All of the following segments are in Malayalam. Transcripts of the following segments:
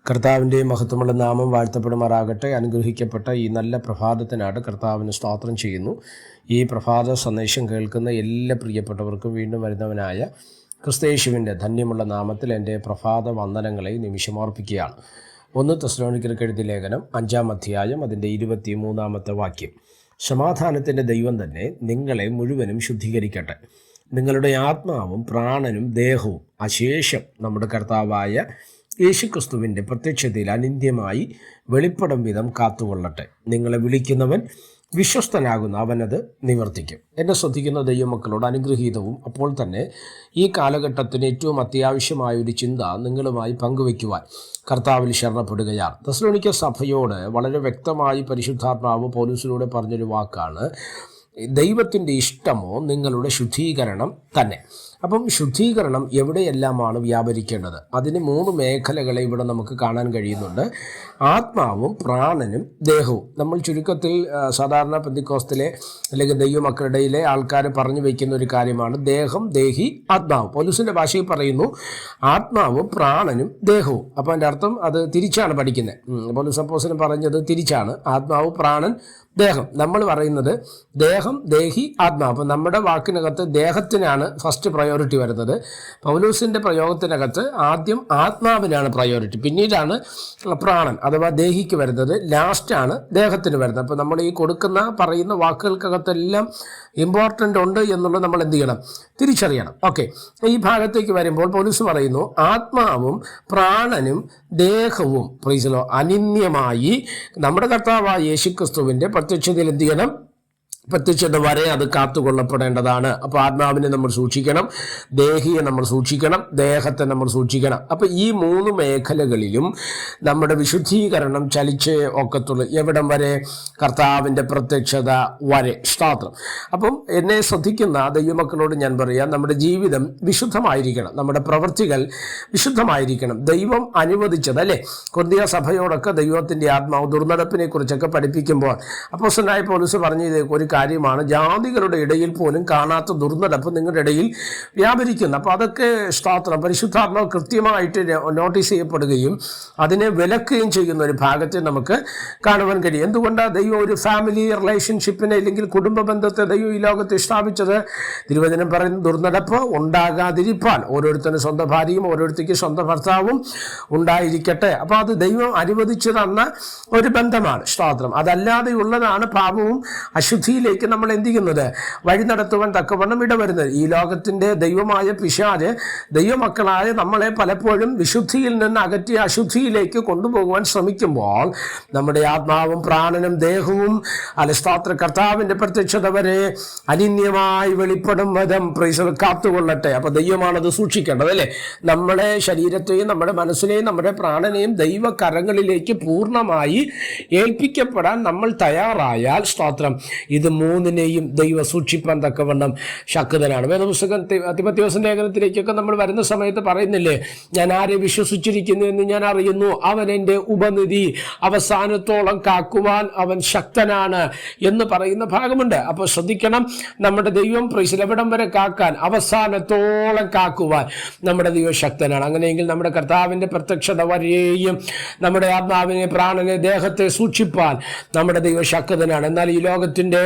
കർത്താവിൻ്റെ മഹത്വമുള്ള നാമം വാഴ്ത്തപ്പെടുമാറാകട്ടെ. അനുഗ്രഹിക്കപ്പെട്ട ഈ നല്ല പ്രഭാതത്തിനായിട്ട് കർത്താവിന് സ്തോത്രം ചെയ്യുന്നു. ഈ പ്രഭാത സന്ദേശം കേൾക്കുന്ന എല്ലാ പ്രിയപ്പെട്ടവർക്കും വീണ്ടും വരുന്നവനായ ക്രിസ്തയേശുവിൻ്റെ ധന്യമുള്ള നാമത്തിൽ എൻ്റെ പ്രഭാത വന്ദനങ്ങളെ നിമിഷമർപ്പിക്കുകയാണ്. 1 തെസ്സലോനിക്കർക്ക് എഴുതിയ ലേഖനം 5-ാം അധ്യായം അതിൻ്റെ 23-ാമത്തെ വാക്യം. സമാധാനത്തിൻ്റെ ദൈവം തന്നെ നിങ്ങളെ മുഴുവനും ശുദ്ധീകരിക്കട്ടെ. നിങ്ങളുടെ ആത്മാവും പ്രാണനും ദേഹവും അശേഷം നമ്മുടെ കർത്താവായ യേശുക്രിസ്തുവിൻ്റെ പ്രത്യക്ഷതയിൽ അനിന്ത്യമായി വെളിപ്പെടും വിധം കാത്തുകൊള്ളട്ടെ. നിങ്ങളെ വിളിക്കുന്നവൻ വിശ്വസ്തനാകുന്ന അവനത് നിവർത്തിക്കും. എന്നെ ശ്രദ്ധിക്കുന്ന ദൈവമക്കളോട് അനുഗ്രഹീതവും അപ്പോൾ തന്നെ ഈ കാലഘട്ടത്തിന് ഏറ്റവും അത്യാവശ്യമായ ഒരു ചിന്ത നിങ്ങളുമായി പങ്കുവയ്ക്കുവാൻ കർത്താവിൽ ശരണപ്പെടുകയാണ്. തെസ്സലോനിക്ക സഭയോട് വളരെ വ്യക്തമായി പരിശുദ്ധാത്മാവ് പൗലോസിലൂടെ പറഞ്ഞൊരു വാക്കാണ്, ദൈവത്തിൻ്റെ ഇഷ്ടമോ നിങ്ങളുടെ ശുദ്ധീകരണം തന്നെ. അപ്പം ശുദ്ധീകരണം എവിടെയെല്ലാമാണ് വ്യാപരിക്കേണ്ടത്? അതിന് 3 മേഖലകളെ ഇവിടെ നമുക്ക് കാണാൻ കഴിയുന്നുണ്ട്. ആത്മാവും പ്രാണനും ദേഹവും. നമ്മൾ ചുരുക്കത്തിൽ സാധാരണ പെന്തിക്കോസ്തിലെ അല്ലെങ്കിൽ ദൈവമക്കളുടെയിലെ ആൾക്കാർ പറഞ്ഞു വയ്ക്കുന്ന ഒരു കാര്യമാണ് ദേഹം, ദേഹി, ആത്മാവ്. പൗലോസിൻ്റെ ഭാഷയിൽ പറയുന്നു ആത്മാവും പ്രാണനും ദേഹവും. അപ്പോൾ അതിൻ്റെ അർത്ഥം അത് തിരിച്ചാണ് പഠിക്കുന്നത്. പൗലോസ് അപ്പോസ്തലൻ പറഞ്ഞത് തിരിച്ചാണ്, ആത്മാവ്, പ്രാണൻ, ദേഹം. നമ്മൾ പറയുന്നത് ദേഹം, ദേഹി, ആത്മാവ്. അപ്പം നമ്മുടെ വാക്കിനകത്ത് ദേഹത്തിനാണ് ഫസ്റ്റ് പ്രയോറിറ്റി വരുന്നത്. പൗലോസിൻ്റെ പ്രയോഗത്തിനകത്ത് ആദ്യം ആത്മാവിനാണ് പ്രയോറിറ്റി, പിന്നീടാണ് പ്രാണൻ അഥവാ ദേഹിക്ക് വരുന്നത്, ലാസ്റ്റാണ് ദേഹത്തിന് വരുന്നത്. അപ്പോൾ നമ്മൾ ഈ പറയുന്ന വാക്കുകൾക്കകത്തെല്ലാം ഇമ്പോർട്ടൻ്റ് ഉണ്ട് എന്നുള്ളത് നമ്മൾ എന്ത് ചെയ്യണം? തിരിച്ചറിയണം. ഓക്കെ, ഈ ഭാഗത്തേക്ക് വരുമ്പോൾ പൗലോസ് പറയുന്നു ആത്മാവും പ്രാണനും ദേഹവും പ്രൈസലോ അനിന്യമായി നമ്മുടെ കർത്താവായ യേശുക്രിസ്തുവിൻ്റെ പ്രത്യക്ഷതയിൽ എന്ത് ചെയ്യണം? പ്രത്യക്ഷത വരെ അത് കാത്തുകൊള്ളപ്പെടേണ്ടതാണ്. അപ്പോൾ ആത്മാവിനെ നമ്മൾ സൂക്ഷിക്കണം, ദേഹിയെ നമ്മൾ സൂക്ഷിക്കണം, ദേഹത്തെ നമ്മൾ സൂക്ഷിക്കണം. അപ്പോൾ ഈ 3 മേഖലകളിലും നമ്മുടെ വിശുദ്ധീകരണം ചലിച്ചേ ഒക്കത്തുള്ളൂ. എവിടം വരെ? കർത്താവിൻ്റെ പ്രത്യക്ഷത വരെ. സ്തോത്രം. അപ്പം എന്നെ ശ്രദ്ധിക്കുന്ന ദൈവമക്കളോട് ഞാൻ പറയാം, നമ്മുടെ ജീവിതം വിശുദ്ധമായിരിക്കണം, നമ്മുടെ പ്രവൃത്തികൾ വിശുദ്ധമായിരിക്കണം. ദൈവം അനുവദിച്ചത് അല്ലേ? കൊരിന്ത്യ സഭയോടൊക്കെ ദൈവത്തിൻ്റെ ആത്മാവ് ദുർനടപ്പിനെ കുറിച്ചൊക്കെ പഠിപ്പിക്കുമ്പോൾ അപ്പോസ്തലനായ പൗലോസ് പറഞ്ഞത് ഒരു കാര്യമാണ്, ജാതികളുടെ ഇടയിൽ പോലും കാണാത്ത ദുർനടപ്പ് നിങ്ങളുടെ ഇടയിൽ വ്യാപരിക്കുന്നു. അപ്പോൾ അതൊക്കെ സ്തോത്രം പരിശുദ്ധാത്മാവ് കൃത്യമായിട്ട് നോട്ടീസ് ചെയ്യപ്പെടുകയും അതിനെ വിലക്കുകയും ചെയ്യുന്ന ഒരു ഭാഗത്തെ നമുക്ക് കാണുവാൻ കഴിയും. എന്തുകൊണ്ടാണ് ദൈവം ഒരു ഫാമിലി റിലേഷൻഷിപ്പിനെ അല്ലെങ്കിൽ കുടുംബ ബന്ധത്തെ ദൈവം ഈ ലോകത്ത് സ്ഥാപിച്ചത്? തിരുവചനം പറയുന്ന ദുർനടപ്പ് ഉണ്ടാകാതിരിപ്പാൻ ഓരോരുത്തരും സ്വന്തം ഭാര്യയും ഓരോരുത്തർക്ക് സ്വന്തം ഭർത്താവും ഉണ്ടായിരിക്കട്ടെ. അപ്പോൾ അത് ദൈവം അനുവദിച്ചു തന്ന ഒരു ബന്ധമാണ്. സ്തോത്രം. അതല്ലാതെയുള്ളതാണ് പാപവും അശുദ്ധിയിലേക്ക് നമ്മൾ എന്ത് ചെയ്യുന്നത്? വഴി നടത്തുവാൻ തക്കവണ്ണം ഇടവരുന്നത്. ഈ ലോകത്തിൻ്റെ ദൈവമായ പിശാച് ദൈവമക്കളായ നമ്മളെ പലപ്പോഴും വിശുദ്ധിയിൽ നിന്ന് അകറ്റി അശുദ്ധിയിലേക്ക് കൊണ്ടുപോകുവാൻ ശ്രമിക്കുമ്പോൾ നമ്മുടെ ആത്മാവും പ്രാണനും ദേഹവും സ്തോത്ര കർത്താവിൻ്റെ പ്രത്യക്ഷത വരെ അനിന്യമായി വെളിപ്പെടും വിധം പ്രൈസ് കാത്തുകൊള്ളട്ടെ. അപ്പോൾ ദൈവമാണത് സൂക്ഷിക്കേണ്ടത് അല്ലേ? നമ്മുടെ ശരീരത്തെയും നമ്മുടെ മനസ്സിനെയും നമ്മുടെ പ്രാണനെയും ദൈവകരങ്ങളിലേക്ക് പൂർണ്ണമായി ഏൽപ്പിക്കപ്പെടാൻ നമ്മൾ തയ്യാറായാൽ സ്തോത്രം ഇത് 3നെയും ദൈവം സൂക്ഷിപ്പാൻ തക്കവണ്ണം ശക്തനാണ്. വേദപുസ്തകം തിമോഥെയോസിന്റെ ലേഖനത്തിലേക്കൊക്കെ നമ്മൾ വരുന്ന സമയത്ത് പറയുന്നില്ലേ, ഞാൻ ആരെ വിശ്വസിച്ചിരിക്കുന്നു എന്ന് ഞാൻ അറിയുന്നു, അവൻ എൻ്റെ ഉപനിധി അവസാനത്തോളം കാക്കുവാൻ അവൻ ശക്തനാണ് എന്ന് പറയുന്ന ഭാഗമുണ്ട്. അപ്പോൾ ശ്രദ്ധിക്കണം, നമ്മുടെ ദൈവം എവിടം വരെ കാക്കാൻ? അവസാനത്തോളം കാക്കുവാൻ നമ്മുടെ ദൈവം ശക്തനാണ്. അങ്ങനെയെങ്കിൽ നമ്മുടെ കർത്താവിൻ്റെ പ്രത്യക്ഷത വരെയും നമ്മുടെ ആത്മാവിനെ, പ്രാണനെ, ദേഹത്തെ സൂക്ഷിപ്പാൻ നമ്മുടെ ദൈവം ശക്തനാണ്. എന്നാൽ ഈ ലോകത്തിൻ്റെ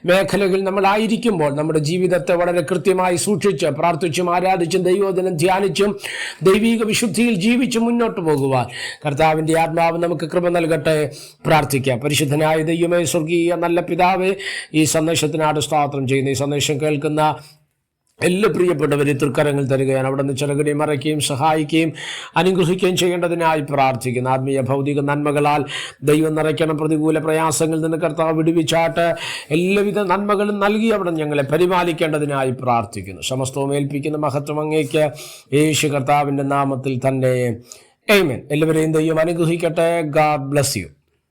മേഖലകളിൽ നമ്മളായിരിക്കുമ്പോൾ നമ്മുടെ ജീവിതത്തെ വളരെ കൃത്യമായി സൂക്ഷിച്ച് പ്രാർത്ഥിച്ചും ആരാധിച്ചും ദൈവവചനം ധ്യാനിച്ചും ദൈവിക വിശുദ്ധിയിൽ ജീവിച്ച് മുന്നോട്ട് പോകുവാൻ കർത്താവിൻ്റെ ആത്മാവ് നമുക്ക് കൃപ നൽകട്ടെ. പ്രാർത്ഥിക്കാം. പരിശുദ്ധനായ ദൈവമേ, സ്വർഗീയ നല്ല പിതാവേ, ഈ സന്ദേശത്തിനാണ് സ്തോത്രം ചെയ്യുന്നത്. ഈ സന്ദേശം കേൾക്കുന്ന എല്ലാ പ്രിയപ്പെട്ടവരെ തൃക്കരങ്ങൾ തരികയാണ്. അവിടെ നിന്ന് ചിറകടി മറയ്ക്കുകയും സഹായിക്കുകയും അനുഗ്രഹിക്കുകയും ചെയ്യേണ്ടതിനായി പ്രാർത്ഥിക്കുന്നു. ആത്മീയ ഭൗതിക നന്മകളാൽ ദൈവം നിറയ്ക്കണം. പ്രതികൂല പ്രയാസങ്ങളിൽ നിന്ന് കർത്താവ് വിടുവിച്ചാട്ട് എല്ലാവിധ നന്മകളും നൽകി അവിടെ ഞങ്ങളെ പരിപാലിക്കേണ്ടതിനായി പ്രാർത്ഥിക്കുന്നു. സമസ്തവും ഏൽപ്പിക്കുന്ന മഹത്വം അങ്ങേക്ക് യേശു കർത്താവിൻ്റെ നാമത്തിൽ തന്നെ. ആമേൻ. എല്ലാവരെയും ദൈവം അനുഗ്രഹിക്കട്ടെ. God bless you.